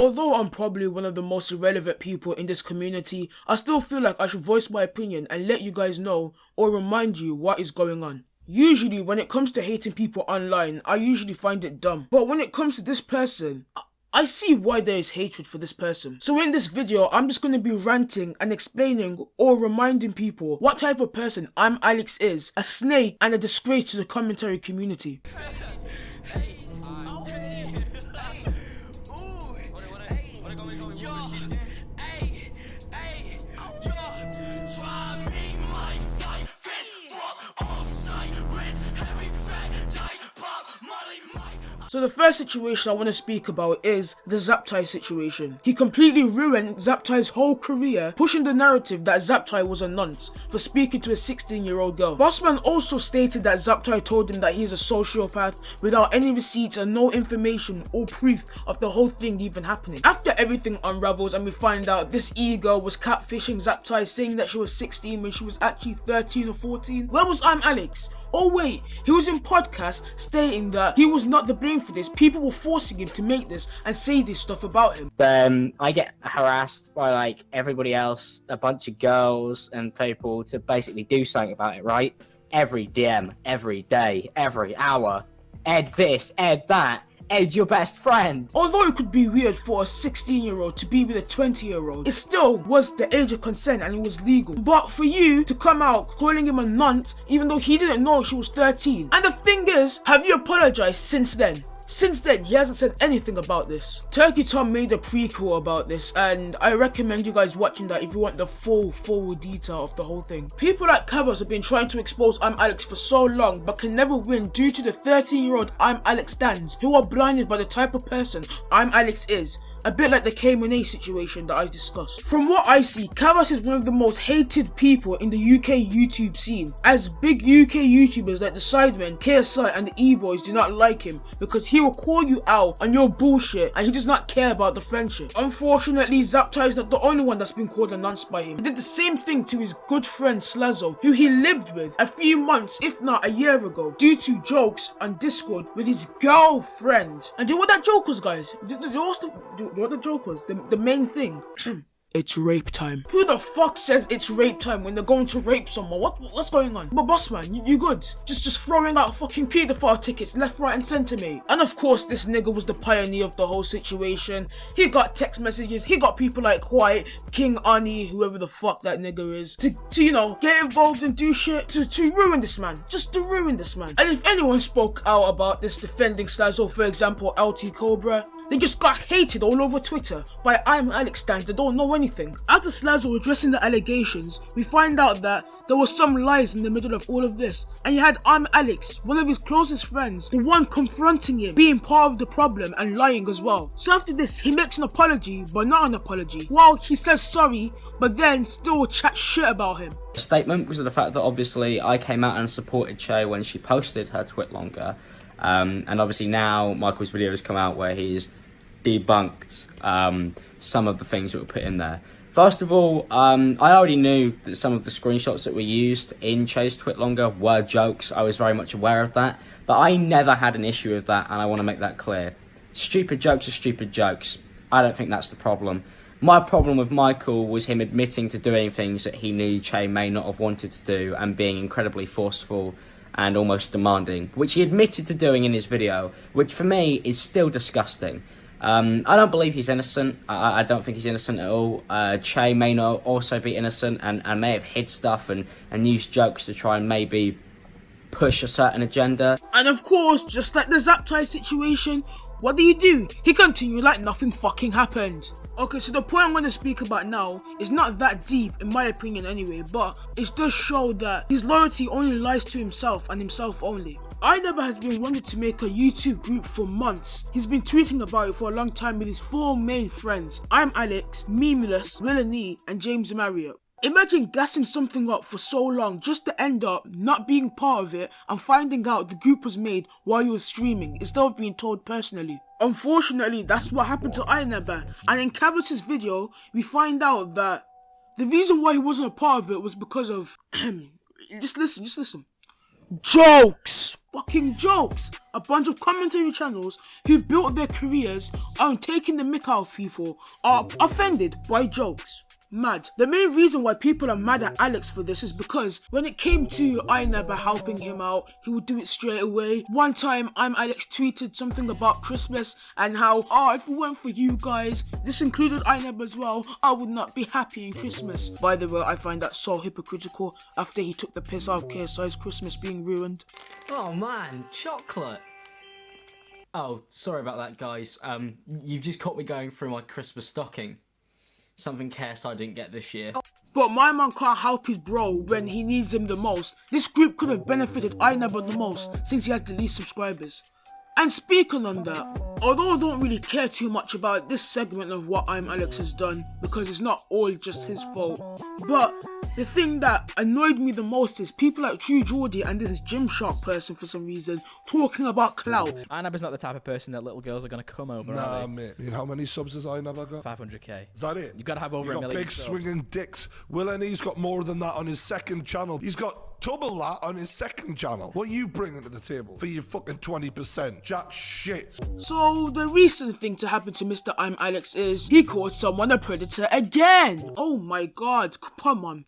Although I'm probably one of the most irrelevant people in this community, I still feel like I should voice my opinion and let you guys know or remind you what is going on. Usually when it comes to hating people online, I usually find it dumb. But when it comes to this person, I see why there is hatred for this person. So in this video, I'm just going to be ranting and explaining or reminding people what type of person Im Allexx is, a snake and a disgrace to the commentary community. So the first situation I want to speak about is the Zaptai situation. He completely ruined Zaptai's whole career, pushing the narrative that Zaptai was a nonce for speaking to a 16-year-old girl. Bossman also stated that Zaptai told him that he is a sociopath without any receipts and no information or proof of the whole thing even happening. After everything unravels and we find out this e-girl was catfishing Zaptai, saying that she was 16 when she was actually 13 or 14, where was Im Allexx? Oh wait, he was in podcasts stating that he was not the blame for this. People were forcing him to make this and say this stuff about him. I get harassed by like everybody else, a bunch of girls and people to basically do something about it, right? Every DM, every day, every hour. Ed this, Ed that. Ed's your best friend. Although it could be weird for a 16-year-old to be with a 20-year-old, it still was the age of consent and it was legal. But for you to come out calling him a nonce, even though he didn't know she was 13. And the thing is, have you apologized since then? Since then, he hasn't said anything about this. Turkey Tom made a prequel about this, and I recommend you guys watching that if you want the full detail of the whole thing. People like Cabas have been trying to expose Im Allexx for so long, but can never win due to the 13-year-old Im Allexx stands who are blinded by the type of person Im Allexx is. A bit like the K-Monet situation that I discussed. From what I see, Cabas is one of the most hated people in the UK YouTube scene, as big UK YouTubers like the Sidemen, KSI and the E-Boys do not like him because he will call you out on your bullshit and he does not care about the friendship. Unfortunately, Zaptai is not the only one that's been called a nonce by him. He did the same thing to his good friend Slazzo, who he lived with a few months, if not a year ago, due to jokes on Discord with his girlfriend. And do you know what that joke was, guys? What the joke was, the main thing. It's rape time. Who the fuck says it's rape time when they're going to rape someone? What's going on? But boss man, you good? Just throwing out fucking pedophile tickets left, right and centre, mate. And of course this nigga was the pioneer of the whole situation. He got text messages, he got people like White, King Ani, whoever the fuck that nigga is, to you know, get involved and do shit to ruin this man. Just to ruin this man. And if anyone spoke out about this defending Slazzo, for example LT Cobra, they just got hated all over Twitter by Im Allexx stands that don't know anything. After Slazzo addressing the allegations, we find out that there were some lies in the middle of all of this, and you had Im Allexx, one of his closest friends, the one confronting him, being part of the problem and lying as well. So after this, he makes an apology, but not an apology. Well, he says sorry, but then still chat shit about him. Statement because of the fact that obviously I came out and supported Che when she posted her twit longer. And obviously now Michael's video has come out where he's debunked some of the things that were put in there. First of all, I already knew that some of the screenshots that were used in Che's twit longer were jokes. I was very much aware of that, but I never had an issue with that, and I want to make that clear. Stupid jokes are stupid jokes. I don't think that's the problem. My problem with Michael was him admitting to doing things that he knew Che may not have wanted to do and being incredibly forceful and almost demanding, which he admitted to doing in his video, which for me is still disgusting. I don't believe he's innocent. I don't think he's innocent at all. Che may not also be innocent and may have hid stuff and used jokes to try and maybe push a certain agenda. And of course, just like the Zaptai situation, what do? He continued like nothing fucking happened. Okay, so the point I'm going to speak about now is not that deep, in my opinion anyway, but it does show that his loyalty only lies to himself and himself only. Ineber has been wanting to make a YouTube group for months. He's been tweeting about it for a long time with his 4 main friends, Im Allexx, Memeless, Willanie, and James Marriott. Imagine gassing something up for so long just to end up not being part of it and finding out the group was made while you were streaming instead of being told personally. Unfortunately, that's what happened to Ineber, and in Cabas' video, we find out that the reason why he wasn't a part of it was because of just listen. Jokes! fucking jokes. A bunch of commentary channels who built their careers on taking the mick out of people are offended by jokes. Mad. The main reason why people are mad at Alex for this is because when it came to Never helping him out, he would do it straight away. One time, Im Allexx tweeted something about Christmas and how, if it weren't for you guys, this included Never as well, I would not be happy in Christmas. By the way, I find that so hypocritical after he took the piss out of KSI's Christmas being ruined. Oh man, chocolate. Oh, sorry about that, guys. You've just caught me going through my Christmas stocking. Something KSI didn't get this year. But my man can't help his bro when he needs him the most. This group could have benefited Never the most since he has the least subscribers. And speaking on that, although I don't really care too much about this segment of what Im Allexx has done, because it's not all just his fault, but the thing that annoyed me the most is people like True Geordie and this Gymshark person for some reason talking about clout. Never's not the type of person that little girls are going to come over, Nah, are they? mate. I mean, how many subs has Never got? 500k. Is that it? You've got to have over You a got million big subs. swinging dicks. Will and he's got more than that on his second channel. He's got double that on his second channel. What are you bringing to the table for your fucking 20%? Jack shit. So the recent thing to happen to Mr. Im Allexx is he called someone a predator again. Oh my god, come on,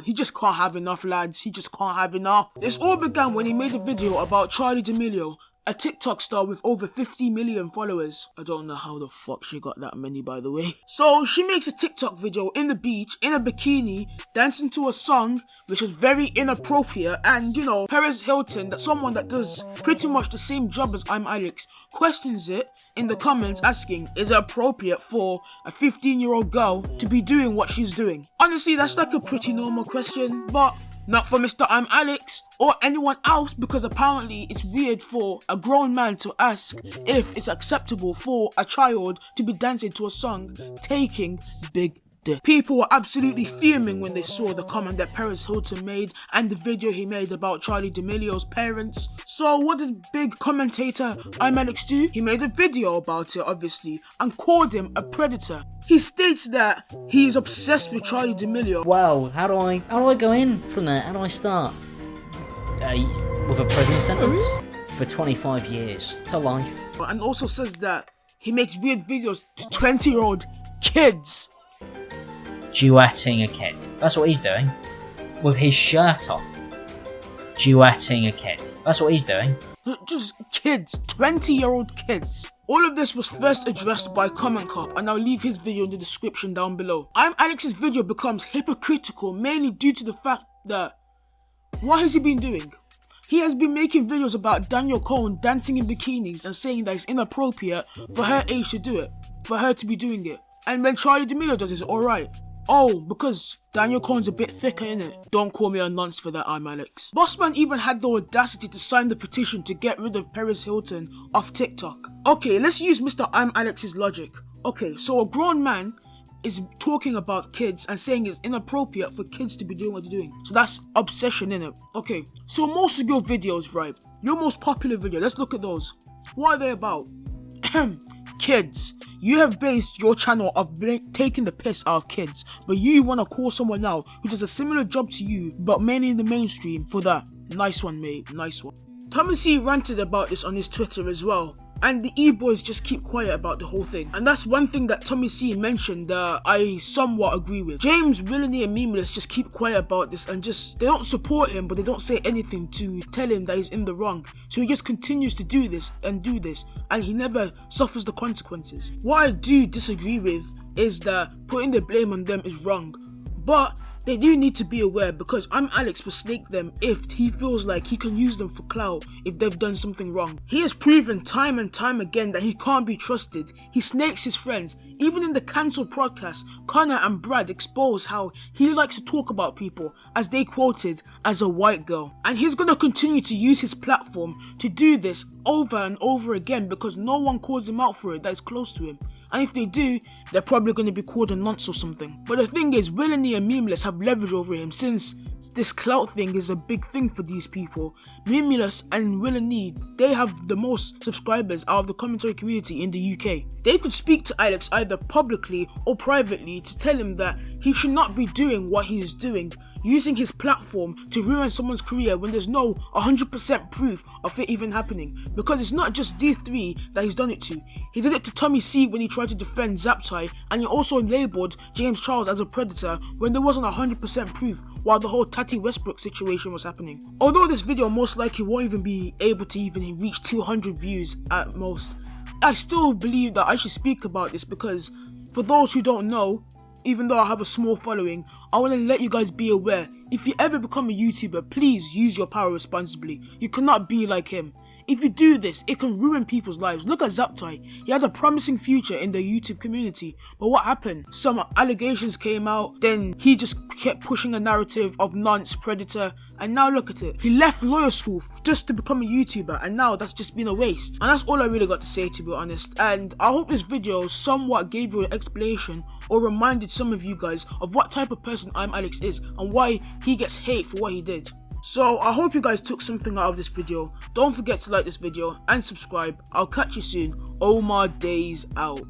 he just can't have enough, lads. He just can't have enough. This all began when he made a video about Charli D'Amelio, a TikTok star with over 50 million followers. I don't know how the fuck she got that many, by the way. So she makes a TikTok video in the beach, in a bikini, dancing to a song which was very inappropriate, and you know, Perez Hilton, that someone that does pretty much the same job as Im Allexx, questions it in the comments asking, is it appropriate for a 15-year-old girl to be doing what she's doing? Honestly, that's like a pretty normal question, but not for Mr. Im Allexx or anyone else, because apparently it's weird for a grown man to ask if it's acceptable for a child to be dancing to a song taking big dick. People were absolutely fuming when they saw the comment that Perez Hilton made and the video he made about Charli D'Amelio's parents. So what did big commentator Im Allexx do? He made a video about it, obviously, and called him a predator. He states that he is obsessed with Charli D'Amelio. Well, how do I go in from there? How do I start? With a prison sentence for 25 years to life. And also says that he makes weird videos to 20-year-old kids. Duetting a kid. That's what he's doing. With his shirt off. Duetting a kid. That's what he's doing. Just kids, 20-year-old kids. All of this was first addressed by Comment Cop, and I'll leave his video in the description down below. Im Allexx's video becomes hypocritical mainly due to the fact that, what has he been doing? He has been making videos about Danielle Cohn dancing in bikinis and saying that it's inappropriate for her age to do it, for her to be doing it. And when Charli D'Amelio does it, it's alright. Oh, because Danielle Cohn's a bit thicker, innit? Don't call me a nonce for that, Im Allexx. Bossman even had the audacity to sign the petition to get rid of Perez Hilton off TikTok. Okay, let's use Mr. Im Allexx's logic. Okay, so a grown man is talking about kids and saying it's inappropriate for kids to be doing what they're doing. So that's obsession, innit? Okay, so most of your videos, right? Your most popular video, let's look at those. What are they about? Kids. You have based your channel of taking the piss out of kids, but you want to call someone out who does a similar job to you, but mainly in the mainstream for that. Nice one, mate. Nice one. Tommy C ranted about this on his Twitter as well, and the E-boys just keep quiet about the whole thing. And that's one thing that Tommy C mentioned that I somewhat agree with. James, Willany and Memeless just keep quiet about this and they don't support him, but they don't say anything to tell him that he's in the wrong. So he just continues to do this, and he never suffers the consequences. What I do disagree with is that putting the blame on them is wrong, but they do need to be aware, because Im Allexx will snake them if he feels like he can use them for clout if they've done something wrong. He has proven time and time again that he can't be trusted. He snakes his friends. Even in the cancelled podcast, Connor and Brad expose how he likes to talk about people, as they quoted, as a white girl. And he's going to continue to use his platform to do this over and over again, because no one calls him out for it that is close to him. And if they do, they're probably going to be called a nonce or something. But the thing is, Willany and Memeless have leverage over him, since this clout thing is a big thing for these people. Memeless and Willany, they have the most subscribers out of the commentary community in the UK. They could speak to Allexx either publicly or privately to tell him that he should not be doing what he is doing, using his platform to ruin someone's career when there's no 100% proof of it even happening. Because it's not just these three that he's done it to. He did it to Tommy C when he tried to defend Zaptai, and he also labelled James Charles as a predator when there wasn't 100% proof while the whole Tati Westbrook situation was happening. Although this video most likely won't even be able to even reach 200 views at most, I still believe that I should speak about this because for those who don't know, even though I have a small following, I want to let you guys be aware. If you ever become a YouTuber, please use your power responsibly. You cannot be like him. If you do this, it can ruin people's lives. Look at Zaptai. He had a promising future in the YouTube community, but what happened? Some allegations came out, then he just kept pushing a narrative of nonce, predator, and now look at it. He left lawyer school just to become a YouTuber, and now that's just been a waste. And that's all I really got to say, to be honest. And I hope this video somewhat gave you an explanation or reminded some of you guys of what type of person Im Allexx is and why he gets hate for what he did. So I hope you guys took something out of this video. Don't forget to like this video and subscribe. I'll catch you soon. Omar Days out.